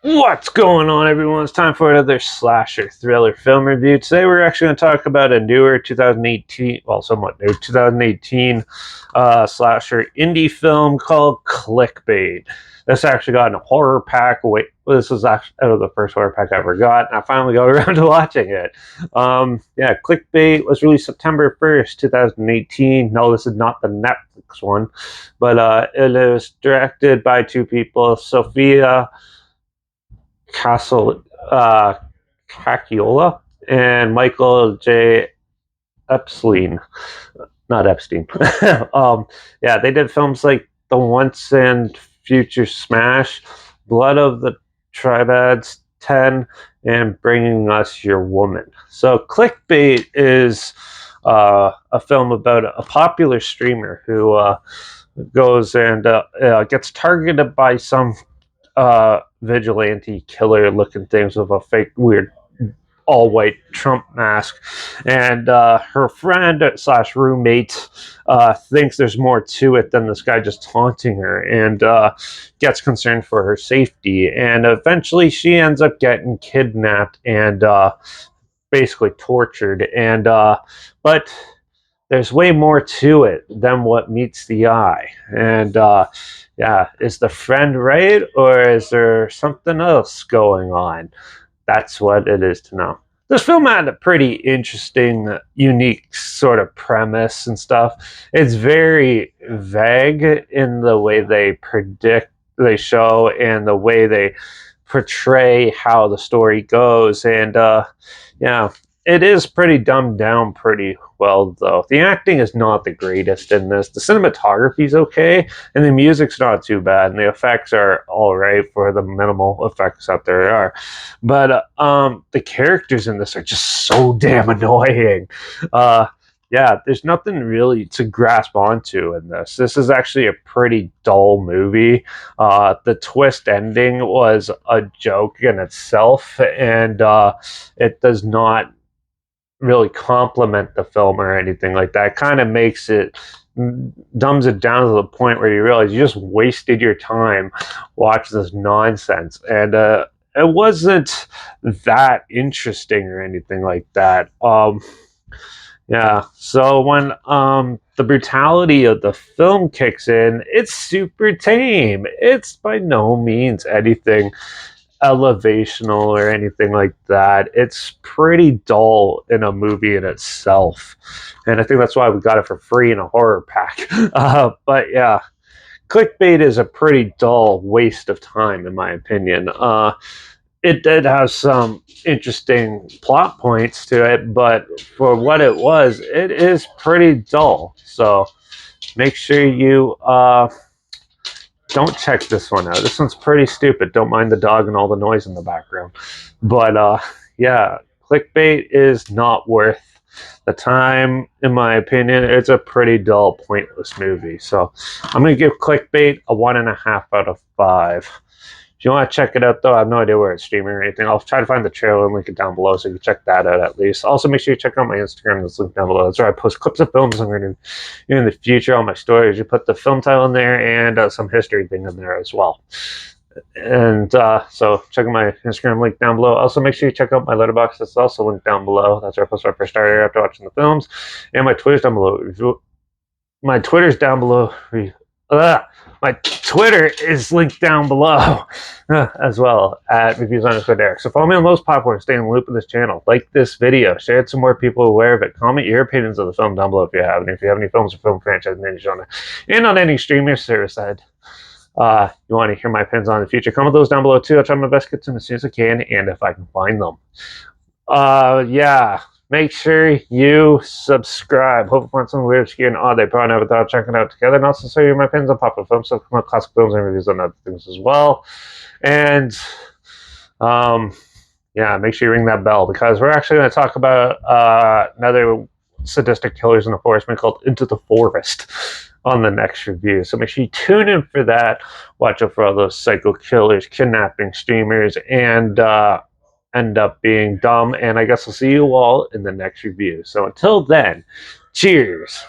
What's going on, everyone? It's time for another slasher thriller film review. Today, we're actually going to talk about a newer 2018, well, somewhat new 2018 slasher indie film called Clickbait. This actually got in a horror pack. Wait, this was actually out of the first horror pack I ever got, and I finally got around to watching it. Clickbait was released September 1st, 2018. No, this is not the Netflix one, but it was directed by two people, Sophia Castle Cacchiola and Michael J. Epstein, not Epstein. They did films like The Once and Future Smash, Blood of the Tribads 10, and Bringing Us Your Woman. So, Clickbait is a film about a popular streamer who goes and gets targeted by some vigilante killer looking things with a fake weird all white Trump mask, and her friend slash roommate thinks there's more to it than this guy just taunting her, and gets concerned for her safety, and eventually she ends up getting kidnapped and basically tortured, and but there's way more to it than what meets the eye. And is the friend right, or is there something else going on? That's what it is to know. This film had a pretty interesting, unique sort of premise and stuff. It's very vague in the way they show, and the way they portray how the story goes. And yeah, it is pretty dumbed down pretty well, though. The acting is not the greatest in this. The cinematography is okay, and the music's not too bad, and the effects are all right for the minimal effects that there are. But the characters in this are just so damn annoying. Uh, there's nothing really to grasp onto in this. This is actually a pretty dull movie. The twist ending was a joke in itself, and it does not really compliment the film or anything like that. It kind of makes it, dumbs it down to the point where you realize you just wasted your time watching this nonsense. And it wasn't that interesting or anything like that. So when the brutality of the film kicks in, it's super tame. It's by no means anything elevational or anything like that. It's pretty dull in a movie in itself, and I think that's why we got it for free in a horror pack. But yeah, Clickbait is a pretty dull waste of time, in my opinion. It did have some interesting plot points to it, but for what it is pretty dull. So make sure you don't check this one out. This one's pretty stupid. Don't mind the dog and all the noise in the background. But Clickbait is not worth the time, in my opinion. It's a pretty dull, pointless movie. So I'm going to give Clickbait a 1.5 out of 5. If you want to check it out, though, I have no idea where it's streaming or anything. I'll try to find the trailer and link it down below so you can check that out at least. Also, make sure you check out my Instagram. That's linked down below. That's where I post clips of films I'm going to do in the future on my stories. You put the film title in there and some history thing in there as well. And so check out my Instagram link down below. Also, make sure you check out my Letterbox. That's also linked down below. That's where I post my first starter after watching the films. And my Twitter's down below. My Twitter's down below. My Twitter is linked down below as well at reviews_Derek. So follow me on those platforms. Stay in the loop of this channel. Like this video. Share it so more people are aware of it. Comment your opinions of the film down below if you have. And if you have any films or film franchise in any genre and on any streaming service that you want to hear my opinions on in the future, comment those down below too. I'll try my best to get to them as soon as I can and if I can find them. Make sure you subscribe. Hope you find some weird, obscure, and odd they probably never thought of checking out together. And also show you my opinions on popular films, so come out classic films and reviews on other things as well. And make sure you ring that bell because we're actually going to talk about another sadistic killers in the forest called Into the Forest on the next review. So make sure you tune in for that. Watch out for all those psycho killers, kidnapping streamers, and end up being dumb. And I guess I'll see you all in the next review. So until then, cheers.